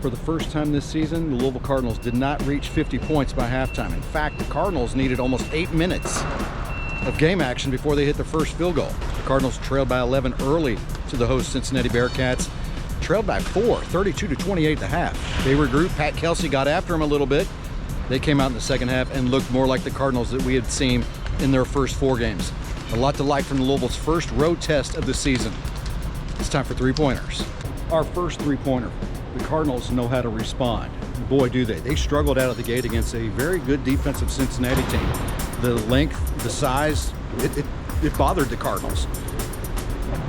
For the first time this season, the Louisville Cardinals did not reach 50 points by halftime. In fact, the Cardinals needed almost 8 minutes of game action before they hit the first field goal. The Cardinals trailed by 11 early to the host Cincinnati Bearcats. Trailed by 4, 32-28 at the half. They regrouped. Pat Kelsey got after him a little bit. They came out in the second half and looked more like the Cardinals that we had seen in their first 4 games. A lot to like from the Louisville's first road test of the season. It's time for three-pointers. Our first three-pointer. The Cardinals know how to respond. Boy, do they. They struggled out of the gate against a very good defensive Cincinnati team. The length, the size, it bothered the Cardinals.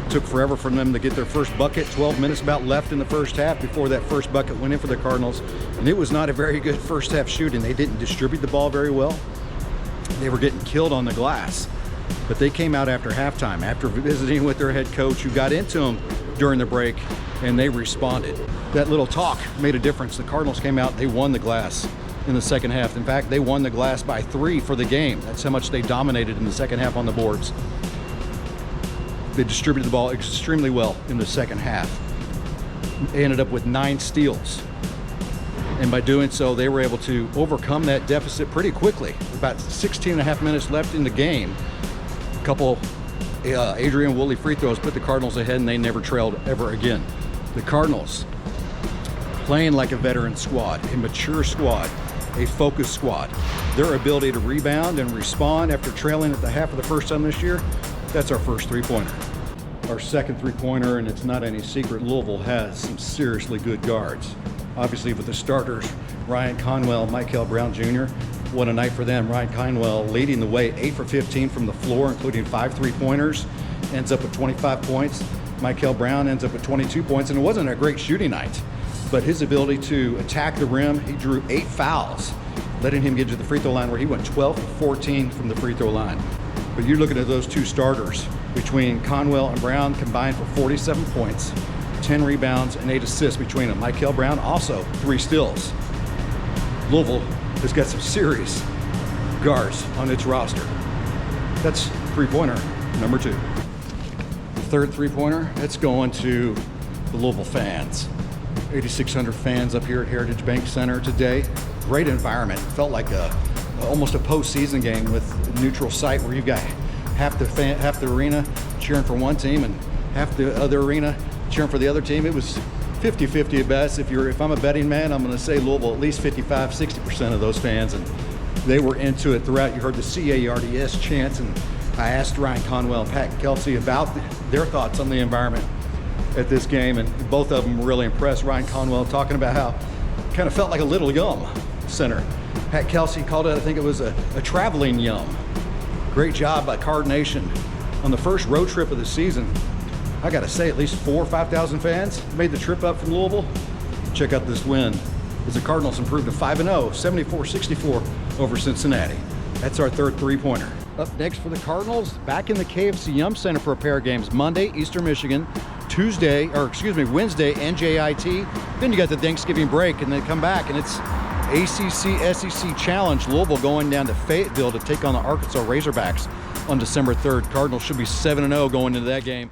Took forever for them to get their first bucket. 12 minutes about left in the first half before that first bucket went in for the Cardinals. And it was not a very good first half shooting. They didn't distribute the ball very well. They were getting killed on the glass. But they came out after halftime, after visiting with their head coach, who got into them during the break, and they responded. That little talk made a difference. The Cardinals came out, they won the glass in the second half. In fact, they won the glass by 3 for the game. That's how much they dominated in the second half on the boards. They distributed the ball extremely well in the second half. They ended up with 9 steals. And by doing so, they were able to overcome that deficit pretty quickly. About 16 and a half minutes left in the game. A couple Adrian Woolley free throws put the Cardinals ahead, and they never trailed ever again. The Cardinals playing like a veteran squad, a mature squad, a focused squad. Their ability to rebound and respond after trailing at the half of the first time this year, that's our first three-pointer. Our second three-pointer, and it's not any secret, Louisville has some seriously good guards. Obviously with the starters, Ryan Conwell, Michael Brown Jr., what a night for them. Ryan Conwell leading the way, 8 for 15 from the floor, including 5 three-pointers, ends up with 25 points. Michael Brown ends up with 22 points, and it wasn't a great shooting night, but his ability to attack the rim, he drew 8 fouls, letting him get to the free throw line where he went 12 for 14 from the free throw line. But you're looking at those 2 starters between Conwell and Brown combined for 47 points, 10 rebounds, and 8 assists between them. Michael Brown also 3 steals. Louisville has got some serious guards on its roster. That's three-pointer number 2. The third three-pointer, it's going to the Louisville fans. 8,600 fans up here at Heritage Bank Center today. Great environment. Felt like almost a postseason game with a neutral site where you've got half the arena cheering for one team and half the other arena cheering for the other team. It was 50-50 at best. If I'm a betting man, I'm going to say Louisville at least 55-60% of those fans, and they were into it throughout. You heard the CARDS chants, and I asked Ryan Conwell and Pat Kelsey about their thoughts on the environment at this game, and both of them were really impressed. Ryan Conwell talking about how it kind of felt like a little Yum Center. Pat Kelsey called it, I think it was a traveling Yum. Great job by Card Nation on the first road trip of the season. I gotta say, at least 4,000 or 5,000 fans made the trip up from Louisville. Check out this win as the Cardinals improved to 5-0, 74-64 over Cincinnati. That's our third three-pointer. Up next for the Cardinals, back in the KFC Yum Center for a pair of games. Monday, Eastern Michigan. Wednesday, NJIT. Then you got the Thanksgiving break, and then come back, and it's ACC SEC Challenge. Louisville going down to Fayetteville to take on the Arkansas Razorbacks on December 3rd. Cardinals should be 7-0 going into that game.